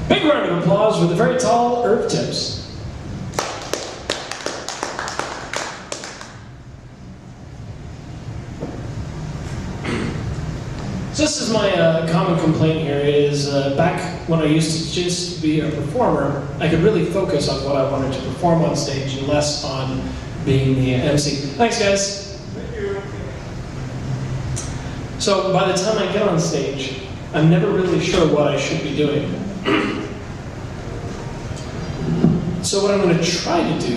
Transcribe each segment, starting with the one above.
Big round of applause for the very tall Herb Tips. So this is my common complaint here is back when I used to just be a performer, I could really focus on what I wanted to perform on stage and less on being the MC. Thanks, guys. Thank you. So by the time I get on stage, I'm never really sure what I should be doing. So what I'm going to try to do...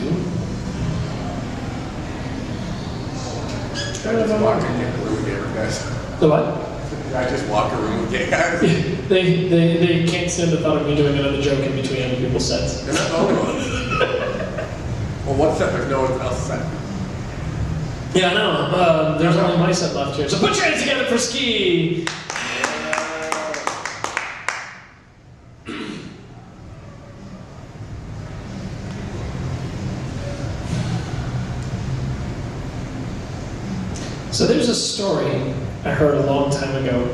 I just walk in the room with gay guys. The what? I just walk a room with gay guys. They can't stand the thought of me doing another joke in between other people's sets. They're not the only ones. Well, what set? There's no one else set. Yeah, I know. There's only my set left here. So put your hands together for Ski! So there's a story I heard a long time ago.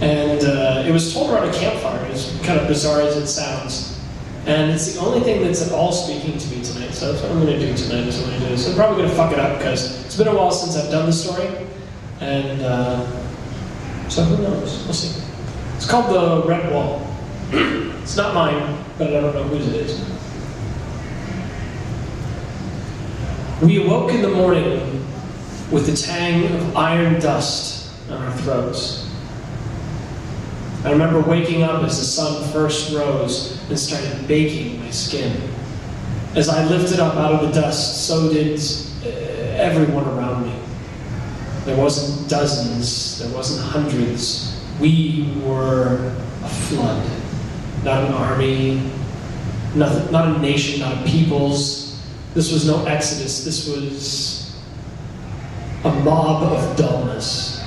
And it was told around a campfire, as kind of bizarre as it sounds. And it's the only thing that's at all speaking to me tonight. So that's what I'm going to do tonight, is what I'm going to do. So I'm probably going to fuck it up, because it's been a while since I've done the story. And so who knows? We'll see. It's called The Red Wall. It's not mine, but I don't know whose it is. We awoke in the morning with the tang of iron dust on our throats. I remember waking up as the sun first rose and started baking my skin. As I lifted up out of the dust, so did everyone around me. There wasn't dozens, there wasn't hundreds. We were a flood. Not an army, not a nation, not a peoples. This was no exodus, this was a mob of dullness.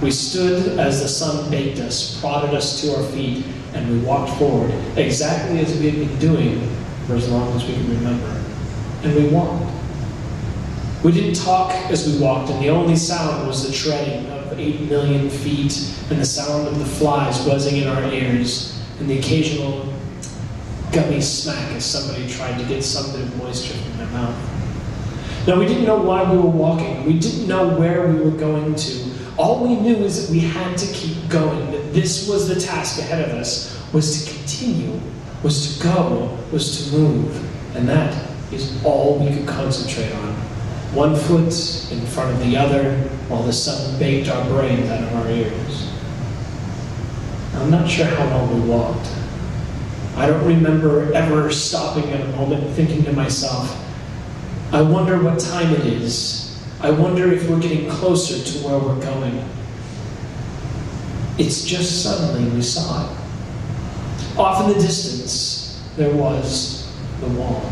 We stood as the sun baked us, prodded us to our feet, and we walked forward, exactly as we had been doing for as long as we can remember. And we walked. We didn't talk as we walked, and the only sound was the treading of 8 million feet, and the sound of the flies buzzing in our ears, and the occasional gummy smack as somebody tried to get some bit of moisture from their mouth. Now, we didn't know why we were walking. We didn't know where we were going to. All we knew is that we had to keep going, that this was the task ahead of us, was to continue, was to go, was to move. And that is all we could concentrate on. One foot in front of the other, while the sun baked our brains out of our ears. I'm not sure how long we walked. I don't remember ever stopping at a moment and thinking to myself, I wonder what time it is. I wonder if we're getting closer to where we're going. It's just suddenly we saw it. Off in the distance, there was the wall.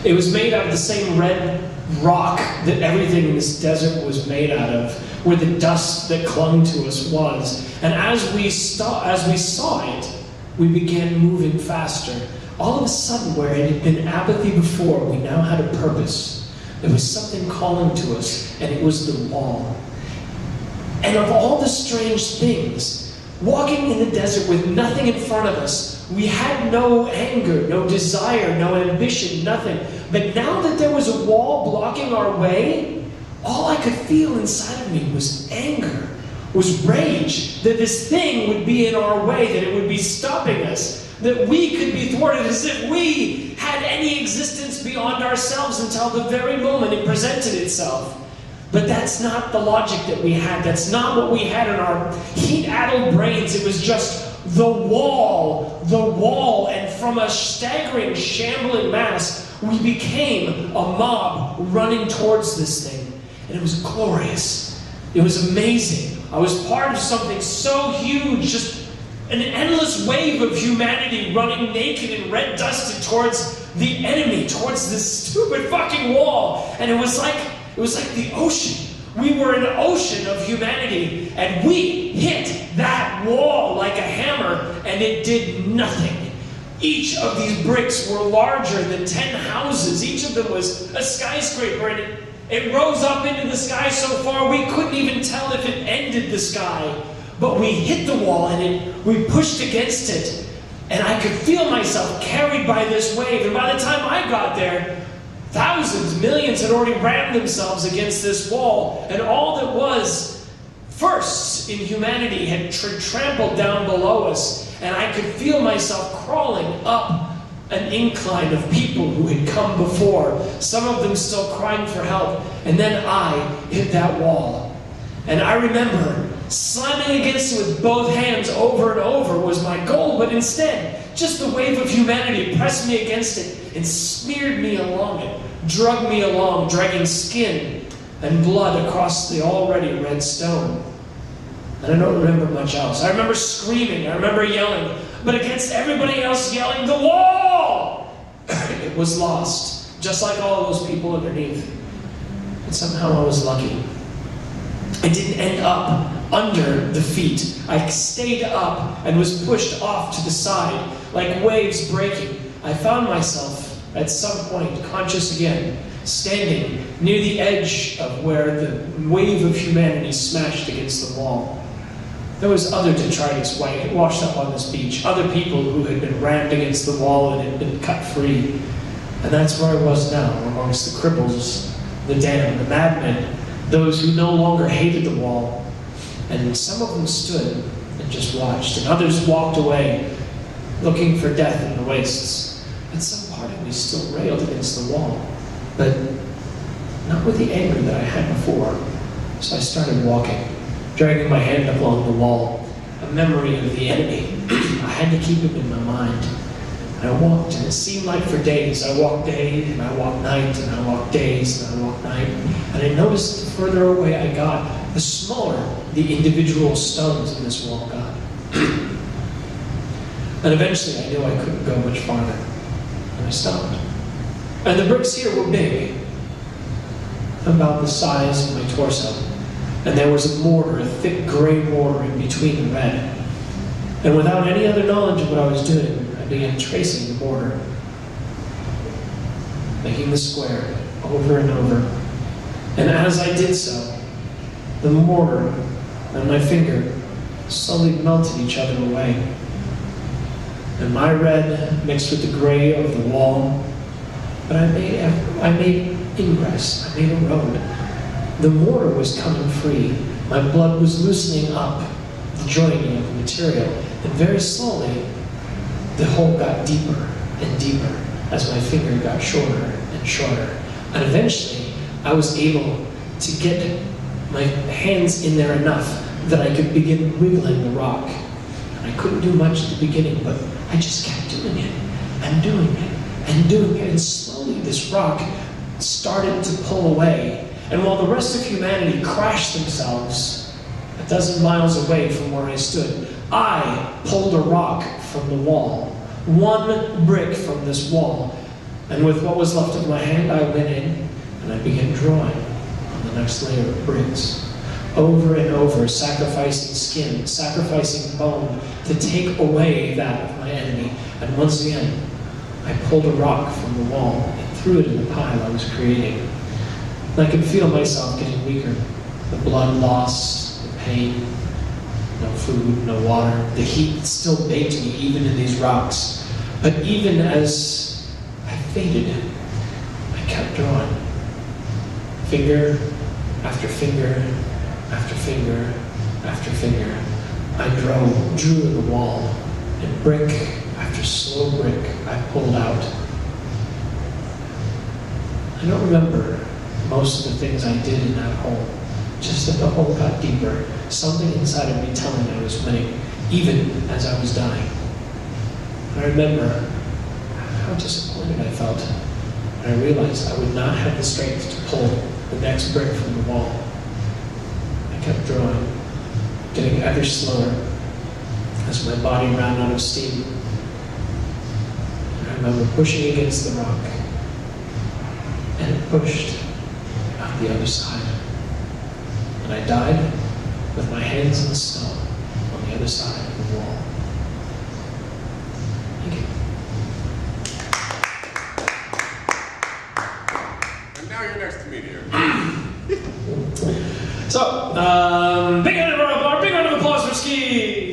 It was made out of the same red rock that everything in this desert was made out of, where the dust that clung to us was. And as we saw it, we began moving faster. All of a sudden, where it had been apathy before, we now had a purpose. There was something calling to us, and it was the wall. And of all the strange things, walking in the desert with nothing in front of us, we had no anger, no desire, no ambition, nothing. But now that there was a wall blocking our way, all I could feel inside of me was anger, was rage, that this thing would be in our way, that it would be stopping us, that we could be thwarted as if we had any existence beyond ourselves until the very moment it presented itself. But that's not the logic that we had. That's not what we had in our heat-addled brains. It was just the wall, and from a staggering, shambling mass, we became a mob running towards this thing. And it was glorious. It was amazing. I was part of something so huge, just an endless wave of humanity running naked and red-dusted towards the enemy, towards this stupid fucking wall. And it was like the ocean. We were an ocean of humanity, and we hit that wall like a hammer, and it did nothing. Each of these bricks were larger than 10 houses. Each of them was a skyscraper, and it rose up into the sky so far we couldn't even tell if it ended the sky. but we hit the wall and we pushed against it. And I could feel myself carried by this wave. And by the time I got there, thousands, millions had already rammed themselves against this wall. And all that was first in humanity had trampled down below us. And I could feel myself crawling up an incline of people who had come before, some of them still crying for help. And then I hit that wall. And I remember slamming against it with both hands over and over was my goal, but instead, just the wave of humanity pressed me against it and smeared me along it, drug me along, dragging skin and blood across the already red stone. And I don't remember much else. I remember screaming, I remember yelling, but against everybody else yelling, "The wall!" It was lost, just like all those people underneath. And somehow I was lucky. I didn't end up under the feet. I stayed up and was pushed off to the side, like waves breaking. I found myself, at some point, conscious again, standing near the edge of where the wave of humanity smashed against the wall. There was other detritus washed up on this beach, other people who had been rammed against the wall and had been cut free. And that's where I was now, amongst the cripples, the damned, the madmen, those who no longer hated the wall. And some of them stood and just watched, and others walked away, looking for death in the wastes. And some part of me still railed against the wall, but not with the anger that I had before. So I started walking, dragging my hand up along the wall, a memory of the enemy. I had to keep it in my mind. And I walked, and it seemed like for days. I walked day, and I walked night, and I walked days, and I walked night. And I noticed the further away I got, the smaller the individual stones in this wall got. And eventually I knew I couldn't go much farther, and I stopped. And the bricks here were big, about the size of my torso. And there was a mortar, a thick gray mortar in between the red. And without any other knowledge of what I was doing, I began tracing the mortar, making the square over and over. And as I did so, the mortar and my finger slowly melted each other away. And my red mixed with the gray of the wall. But I made ingress, I made a road. The mortar was coming free. My blood was loosening up the joining of the material. And very slowly, the hole got deeper and deeper as my finger got shorter and shorter. And eventually, I was able to get my hands in there enough that I could begin wiggling the rock. And I couldn't do much at the beginning, but I just kept doing it and doing it and doing it. And slowly this rock started to pull away. And while the rest of humanity crashed themselves a dozen miles away from where I stood, I pulled a rock from the wall, one brick from this wall. And with what was left of my hand, I went in and I began drawing on the next layer of bricks. Over and over, sacrificing skin, sacrificing bone to take away that of my enemy. And once again, I pulled a rock from the wall and threw it in the pile I was creating. And I could feel myself getting weaker. The blood loss, the pain, no food, no water. The heat still baked me even in these rocks. But even as I faded, I kept drawing. Finger after finger after finger after finger. I drew in the wall, and brick after slow brick I pulled out. I don't remember most of the things I did in that hole, just that the hole got deeper, something inside of me telling me I was winning, even as I was dying. I remember how disappointed I felt, and I realized I would not have the strength to pull the next brick from the wall. I kept drawing, getting ever slower as my body ran out of steam. And I remember pushing against the rock, and it pushed out the other side. And I died with my hands in the snow on the other side of the wall. Thank you. And now you're next to me, dear. So, big round of applause for Ski Whee!